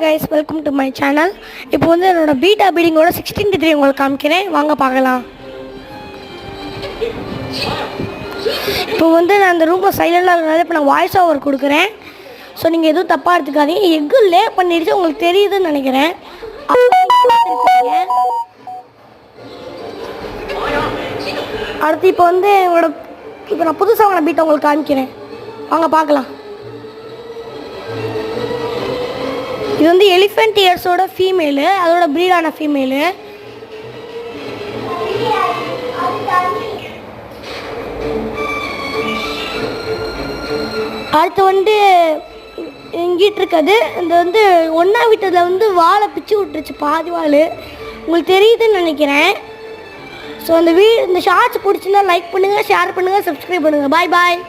guys, welcome to my channel. இப்போ வந்து என்னோட பீட்டா பீடிங்கோட 16:3 உங்களுக்கு காமிக்கிறேன். வாங்க பார்க்கலாம். இப்போ வந்து நான் அந்த ரூமில் சைலண்டாக இருக்கிறனால இப்போ நான் வாய்ஸ் ஓவர் கொடுக்குறேன். ஸோ நீங்கள் எதுவும் தப்பாக எடுத்துக்காதீங்க. எக்கு லே பண்ணிடுச்சு, உங்களுக்கு தெரியுதுன்னு நினைக்கிறேன். அடுத்து இப்போ வந்து இப்போ நான் புதுசாக வாங்கின பீட்டை உங்களுக்கு காமிக்கிறேன். வாங்க பார்க்கலாம். இது வந்து எலிஃபென்ட் இயர்ஸோட ஃபீமேலு, அதோட ப்ரீடான ஃபீமேலு. அடுத்து வந்து இங்கிட்டு இருக்குது இந்த வந்து ஒன்றா வீட்டில் வந்து வாழை பிச்சு விட்டுருச்சு, பாதி வாள். உங்களுக்கு தெரியுதுன்னு நினைக்கிறேன். ஸோ இந்த ஷார்ட்ஸ் பிடிச்சிருந்தா லைக் பண்ணுங்கள், ஷேர் பண்ணுங்கள், சப்ஸ்கிரைப் பண்ணுங்கள். பாய் பாய்.